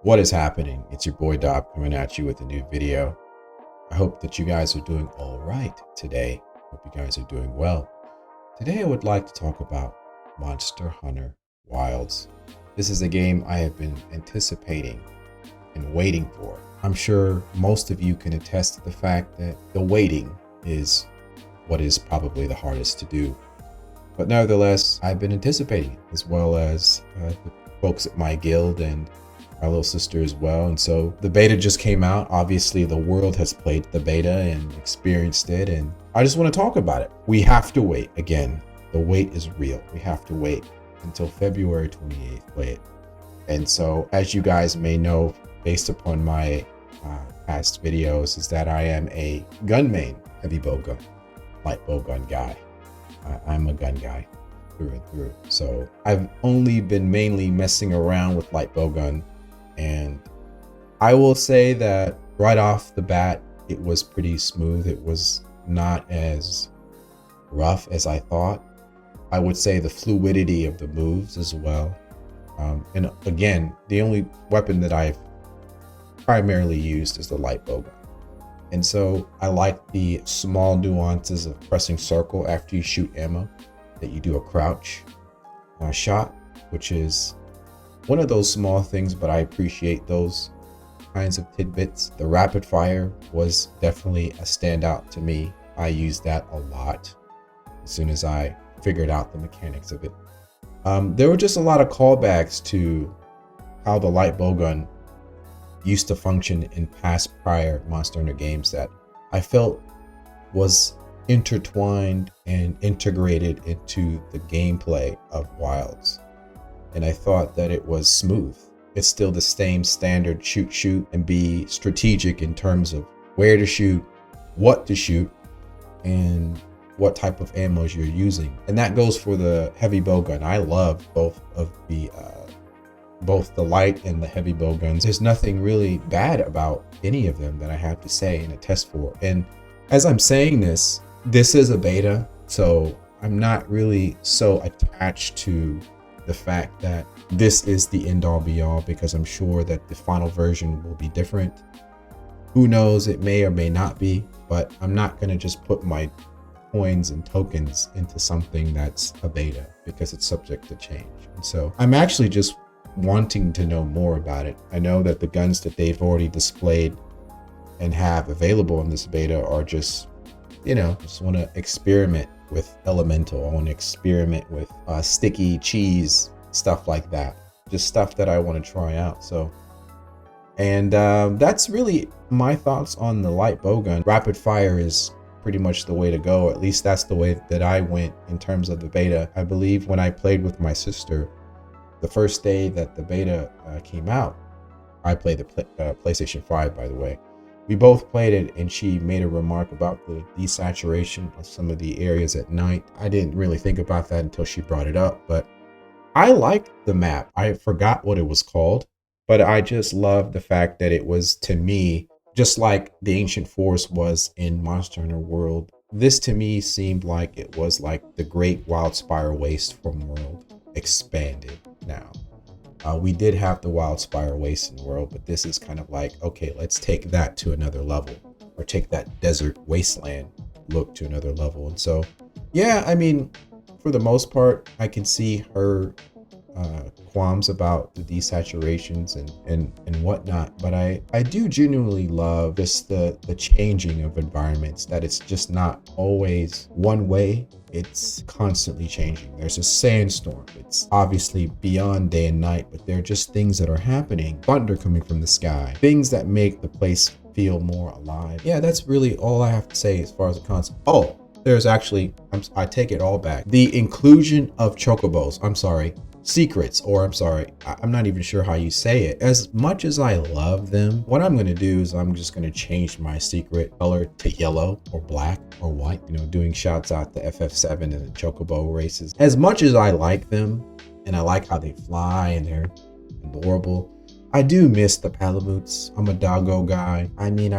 What is happening? It's your boy Dob coming at you with a new video. I hope that you guys are doing all right today. Hope you guys are doing well. Today I would like to talk about Monster Hunter Wilds. This is a game I have been anticipating and waiting for. I'm sure most of you can attest to the fact that the waiting is what is probably the hardest to do. But nevertheless, I've been anticipating it, as well as the folks at my guild and my little sister as well. And so the beta just came out. Obviously the world has played the beta and experienced it, and I just want to talk about it. We have to wait. Again, the wait is real. We have to wait until February 28th. Play it. And so, as you guys may know, based upon my past videos, is that I am a gun main, heavy bow gun, light bow gun guy. I'm a gun guy through and through. So I've only been mainly messing around with light bow gun, and I will say that right off the bat, it was pretty smooth. It was not as rough as I thought. I would say the fluidity of the moves as well. And again, the only weapon that I've primarily used is the light bow gun. And so I like the small nuances of pressing circle after you shoot ammo, that you do a crouch shot, which is one of those small things, but I appreciate those kinds of tidbits. The rapid fire was definitely a standout to me. I used that a lot as soon as I figured out the mechanics of it. There were just a lot of callbacks to how the light bow gun used to function in past prior Monster Hunter games that I felt was intertwined and integrated into the gameplay of Wilds. And I thought that it was smooth. It's still the same standard shoot, and be strategic in terms of where to shoot, what to shoot, and what type of ammos you're using. And that goes for the heavy bow gun. I love both the light and the heavy bow guns. There's nothing really bad about any of them that I have to say and attest for. And as I'm saying this is a beta, so I'm not really so attached to the fact that this is the end all be all, because I'm sure that the final version will be different. Who knows, it may or may not be, but I'm not going to just put my coins and tokens into something that's a beta, because it's subject to change. And so I'm actually just wanting to know more about it. I know that the guns that they've already displayed and have available in this beta are just, just want to experiment with elemental. I want to experiment with sticky cheese, stuff like that. Just stuff that I want to try out. So, and that's really my thoughts on the light bow gun. Rapid fire is pretty much the way to go. At least that's the way that I went in terms of the beta. I believe when I played with my sister, the first day that the beta came out, I played the PlayStation 5, by the way. We both played it, and she made a remark about the desaturation of some of the areas at night. I didn't really think about that until she brought it up, but I liked the map. I forgot what it was called, but I just loved the fact that it was, to me, just like the Ancient Forest was in Monster Hunter World. This to me seemed like it was like the Great Wildspire Waste from World expanded now. We did have the Wildspire Waste in World, but this is kind of like, okay, let's take that to another level, or take that desert wasteland look to another level. And so, yeah, I mean, for the most part, I can see her qualms about the desaturations and whatnot, but I do genuinely love just the changing of environments, that it's just not always one way. It's constantly changing. There's a sandstorm. It's obviously beyond day and night, but there are just things that are happening. Thunder coming from the sky. Things that make the place feel more alive. Yeah, that's really all I have to say as far as the concept. Oh, there's actually, I take it all back. The inclusion of chocobos, secrets, or I'm not even sure how you say it. As much as I love them, what I'm going to do is I'm just going to change my secret color to yellow or black or white, doing shouts out to FF7 and the chocobo races. As much as I like them, and I like how they fly and they're adorable, I do miss the Palamutes. I'm a doggo guy. I mean,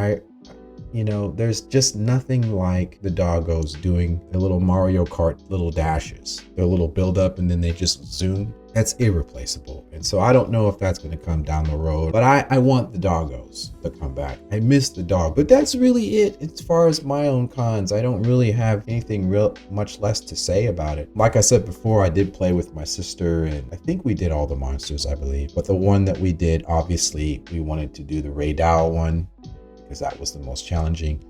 You know, there's just nothing like the doggos doing their little Mario Kart little dashes, their little build up, and then they just zoom. That's irreplaceable. And so I don't know if that's going to come down the road, but I want the doggos to come back. I miss the dog, but that's really it as far as my own cons. I don't really have anything much less to say about it. Like I said before, I did play with my sister, and I think we did all the monsters, I believe. But the one that we did, obviously, we wanted to do the Rey Dau one, because that was the most challenging,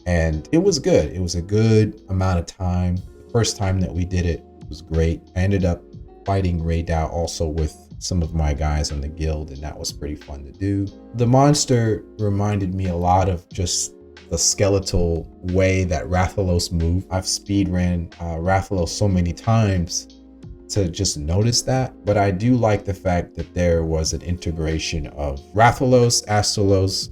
and it was good. It was a good amount of time. The first time that we did it was great. I ended up fighting Rey Dau also with some of my guys on the guild, and that was pretty fun to do. The monster reminded me a lot of just the skeletal way that Rathalos moved. I've speedran Rathalos so many times to just notice that, but I do like the fact that there was an integration of Rathalos, Astalos,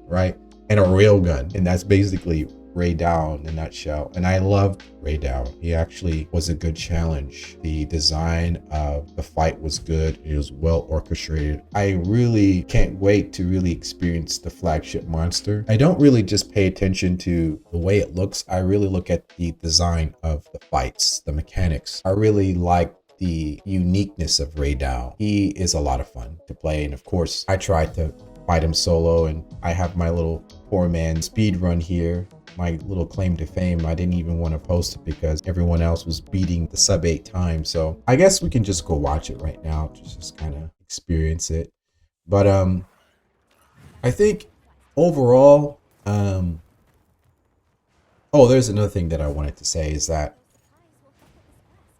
right, and a railgun, and that's basically Rey Dau in a nutshell. And I loved Rey Dau. He actually was a good challenge. The design of the fight was good. It was well orchestrated. I really can't wait to really experience the flagship monster. I don't really just pay attention to the way it looks. I really look at the design of the fights, the mechanics. I really like the uniqueness of Rey Dau. He is a lot of fun to play, and of course I tried to fight him solo, and I have my little poor man speed run here, my little claim to fame. I didn't even want to post it because everyone else was beating the sub 8 times. So I guess we can just go watch it right now to just kind of experience it. But I think overall, oh, there's another thing that I wanted to say is that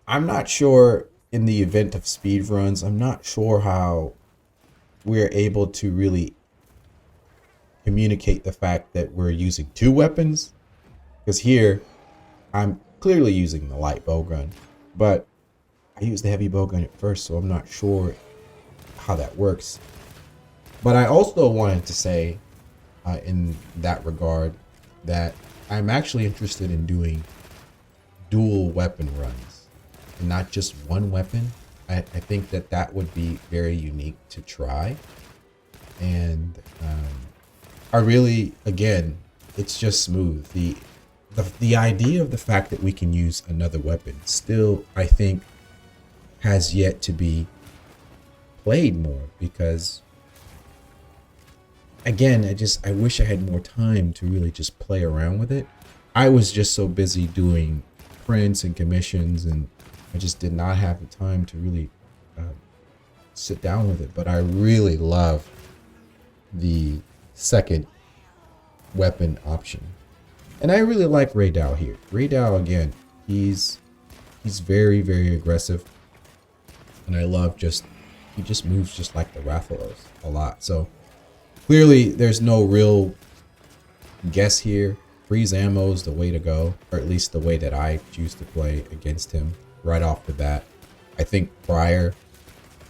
I'm not sure in the event of speed runs, I'm not sure how we're able to really communicate the fact that we're using 2 weapons, because here I'm clearly using the light bowgun, but I used the heavy bowgun at first, so I'm not sure how that works. But I also wanted to say in that regard that I'm actually interested in doing dual weapon runs and not just one weapon. I think that that would be very unique to try. And I really, again, it's just smooth. The idea of the fact that we can use another weapon still, I think, has yet to be played more, because again, I wish I had more time to really just play around with it. I was just so busy doing prints and commissions, and I just did not have the time to really sit down with it. But I really love the second weapon option, and I really like Rey Dau here. Rey Dau, again, he's very, very aggressive, and I love he just moves just like the Rathalos a lot. So clearly there's no real guess here. Freeze ammo is the way to go, or at least the way that I choose to play against him right off the bat. I think prior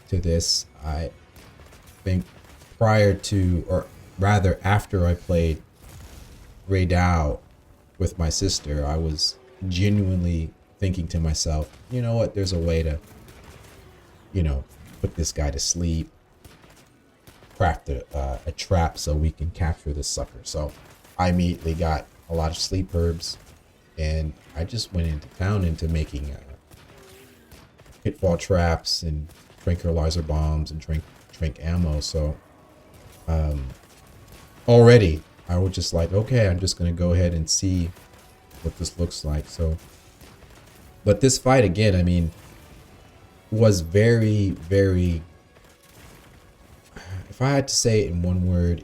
to this, I think prior to, or rather after I played Rey Dau with my sister, I was genuinely thinking to myself, you know what, there's a way to, you know, put this guy to sleep, craft a trap so we can capture this sucker. So I immediately got a lot of sleep herbs, and I just went into town into making pitfall traps and tranquilizer bombs and trank ammo. So already I was just like, okay, I'm just gonna go ahead and see what this looks like. So, but this fight, again, I mean, was very, very, if I had to say it in one word,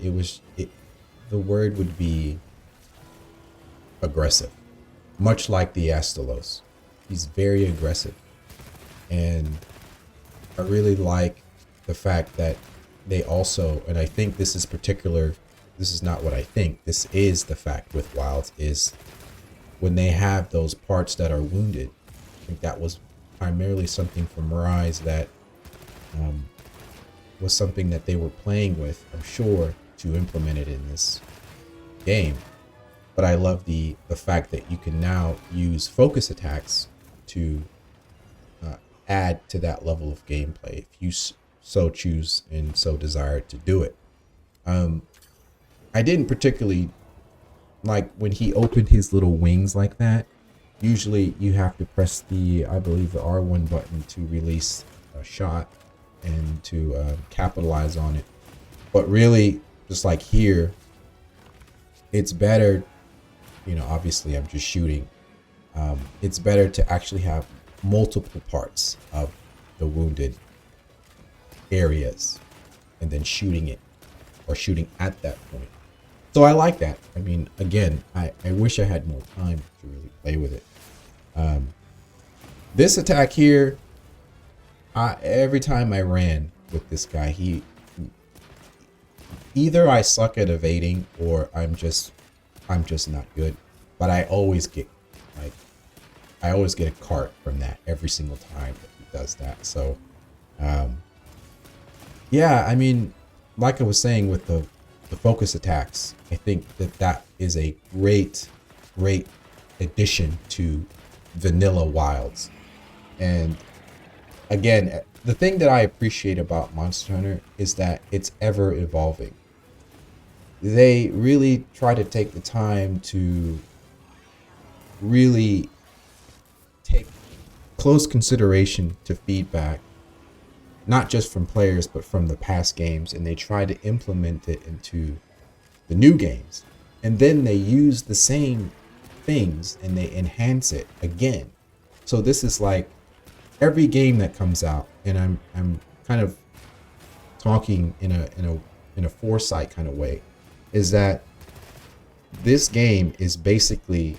the word would be aggressive, much like the Astalos. He's very aggressive, and I really like the fact that they also, and I think this is not what I think, this is the fact with Wilds, is when they have those parts that are wounded. I think that was primarily something from Rise that was something that they were playing with, I'm sure, to implement it in this game. But I love the fact that you can now use focus attacks to add to that level of gameplay if you so choose and so desire to do it. I didn't particularly like when he opened his little wings like that, usually you have to press the, I believe, the R1 button to release a shot and to capitalize on it. But really, just like here, it's better, you know, obviously I'm just shooting. It's better to actually have multiple parts of the wounded areas and then shooting it or shooting at that point. So I like that. I mean, again, I wish I had more time to really play with it. This attack here, every time I ran with this guy, either I suck at evading or I'm just not good. But I always get a cart from that every single time that he does that. So yeah, I mean, like I was saying with the focus attacks, I think that is a great addition to vanilla Wilds. And again, the thing that I appreciate about Monster Hunter is that it's ever evolving. They really try to take the time to really take close consideration to feedback, not just from players, but from the past games, and they try to implement it into the new games. And then they use the same things and they enhance it again. So this is like every game that comes out, and I'm kind of talking in a foresight kind of way, is that this game is basically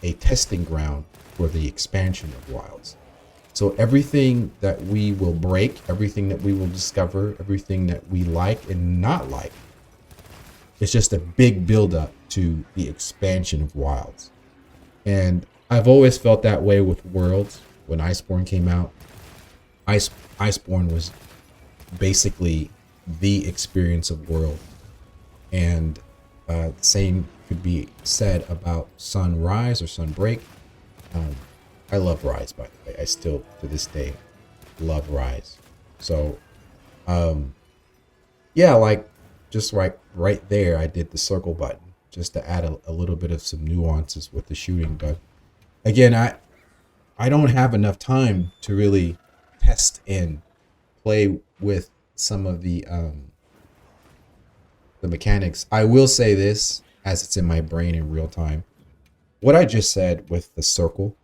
a testing ground for the expansion of Wilds. So everything that we will break, everything that we will discover, everything that we like and not like, it's just a big buildup to the expansion of Wilds. And I've always felt that way with Worlds. When Iceborne came out, Iceborne was basically the experience of World. And the same could be said about Sunrise or Sunbreak. I love Rise, by the way. I still, to this day, love Rise. So, yeah, like, just right there, I did the circle button just to add a little bit of some nuances with the shooting. But again, I don't have enough time to really test and play with some of the mechanics. I will say this, as it's in my brain in real time. What I just said with the circle,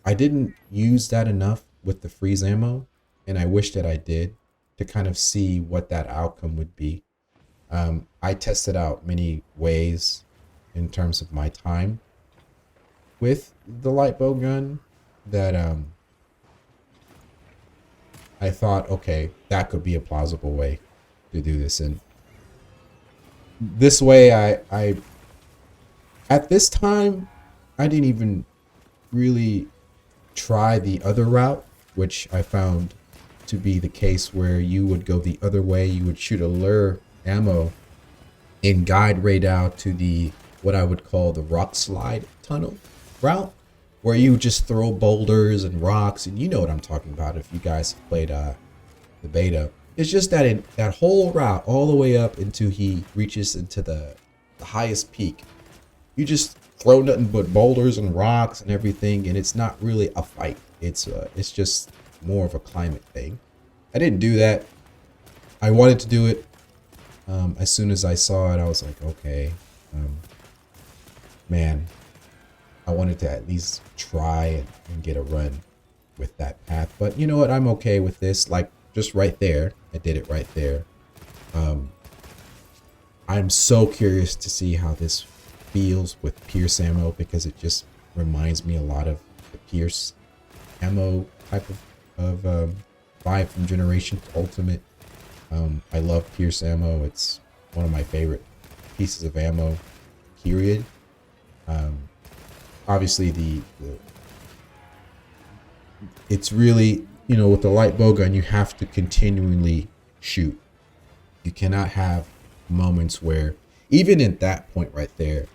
I didn't use that enough with the freeze ammo, and I wish that I did, to kind of see what that outcome would be. I tested out many ways in terms of my time with the light bow gun that I thought, okay, that could be a plausible way to do this. And this way, I at this time, I didn't even really try the other route, which I found to be the case, where you would go the other way. You would shoot a lure ammo and guide Rey Dau to the, what I would call the rock slide tunnel route, where you just throw boulders and rocks, and you know what I'm talking about if you guys have played the beta. It's just that whole route all the way up until he reaches into the highest peak. You just throw nothing but boulders and rocks and everything, and it's not really a fight. It's just more of a climate thing. I didn't do that. I wanted to do it. As soon as I saw it, I was like, okay, man, I wanted to at least try and get a run with that path. But you know what? I'm okay with this. Like, just right there, I did it right there. I'm so curious to see how this feels with Pierce ammo, because it just reminds me a lot of the Pierce ammo type of vibe from Generation Ultimate. I love Pierce ammo. It's one of my favorite pieces of ammo, period. Obviously it's really, you know, with the light bow gun, you have to continually shoot. You cannot have moments where, even at that point right there,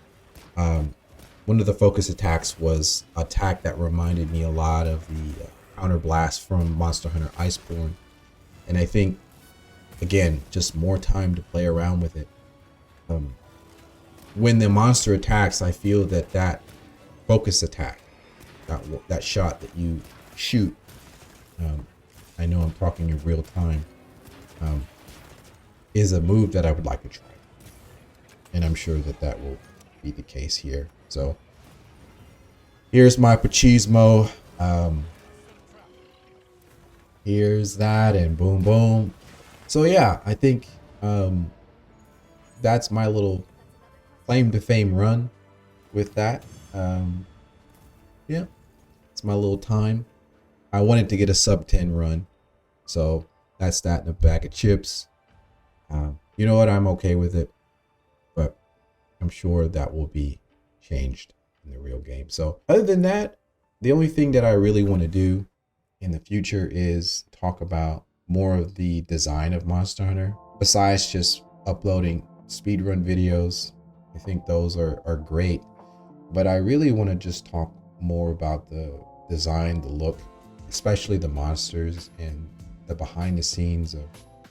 one of the focus attacks was an attack that reminded me a lot of the counter blast from Monster Hunter Iceborne. And I think, again, just more time to play around with it. when the monster attacks, I feel that that focus attack, that shot that you shoot, I know I'm talking in real time, is a move that I would like to try. And I'm sure that that will be the case here. So here's my Pachismo. Here's that, and boom, boom. So yeah, I think that's my little claim to fame run with that. Yeah, it's my little time. I wanted to get a sub 10 run. So that's that in a bag of chips. You know what? I'm okay with it. But I'm sure that will be changed in the real game. So other than that, the only thing that I really want to do in the future is talk about more of the design of Monster Hunter. Besides just uploading speedrun videos, I think those are great. But I really want to just talk more about the design, the look, especially the monsters and the behind the scenes of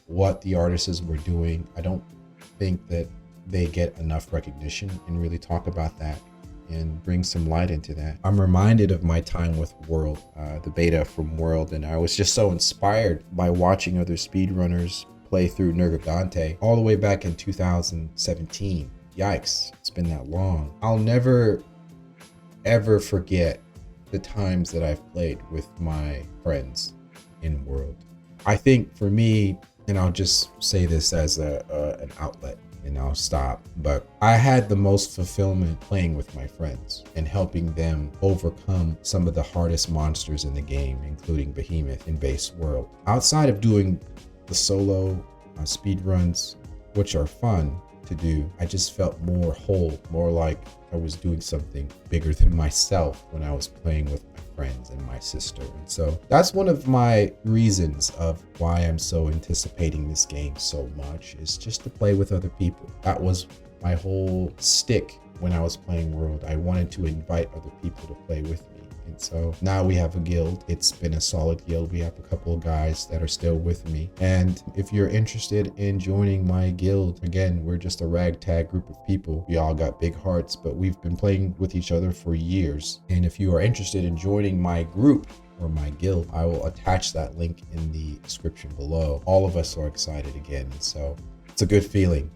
what the artists were doing. I don't think that they get enough recognition, and really talk about that and bring some light into that. I'm reminded of my time with World, the beta from World, and I was just so inspired by watching other speedrunners play through Nergigante all the way back in 2017. Yikes, it's been that long. I'll never ever forget the times that I've played with my friends in World. I think for me, and I'll just say this as an outlet, and I'll stop, but I had the most fulfillment playing with my friends and helping them overcome some of the hardest monsters in the game, including Behemoth in base World. Outside of doing the solo speed runs, which are fun to do, I just felt more whole, more like I was doing something bigger than myself when I was playing with my friends and my sister. And so that's one of my reasons of why I'm so anticipating this game so much, is just to play with other people. That was my whole stick when I was playing World. I wanted to invite other people to play with me. And so now we have a guild. It's been a solid guild. We have a couple of guys that are still with me. And if you're interested in joining my guild, again, we're just a ragtag group of people. We all got big hearts, but we've been playing with each other for years. And if you are interested in joining my group or my guild, I will attach that link in the description below. All of us are excited again. So it's a good feeling.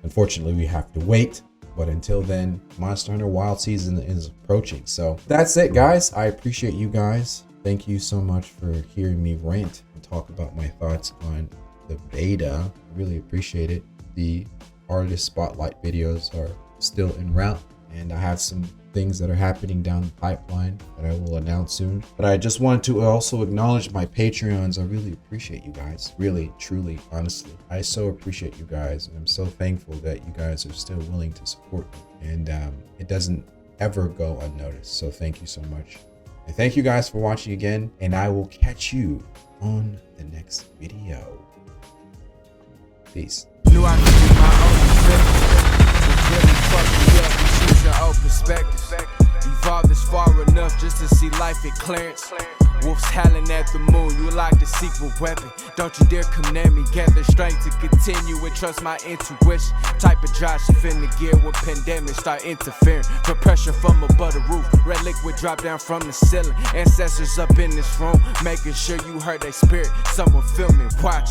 Unfortunately, we have to wait. But until then, Monster Hunter Wild season is approaching. So that's it, guys. I appreciate you guys. Thank you so much for hearing me rant and talk about my thoughts on the beta. I really appreciate it. The artist spotlight videos are still en route, and I have some things that are happening down the pipeline that I will announce soon. But I just wanted to also acknowledge my Patreons. I really appreciate you guys. Really, truly, honestly. I so appreciate you guys, and I'm so thankful that you guys are still willing to support me. And it doesn't ever go unnoticed. So thank you so much. And thank you guys for watching again, and I will catch you on the next video. Peace. Knew I could do my own really fucked me up. Your old perspective. Evolved this far enough just to see life at clearance. Wolves howling at the moon, you like the secret weapon. Don't you dare come near me, gather strength to continue and trust my intuition. Type of Josh in the gear when pandemics start interfering. Put pressure from above the roof, red liquid drop down from the ceiling. Ancestors up in this room, making sure you heard their spirit. Someone feel me, watch.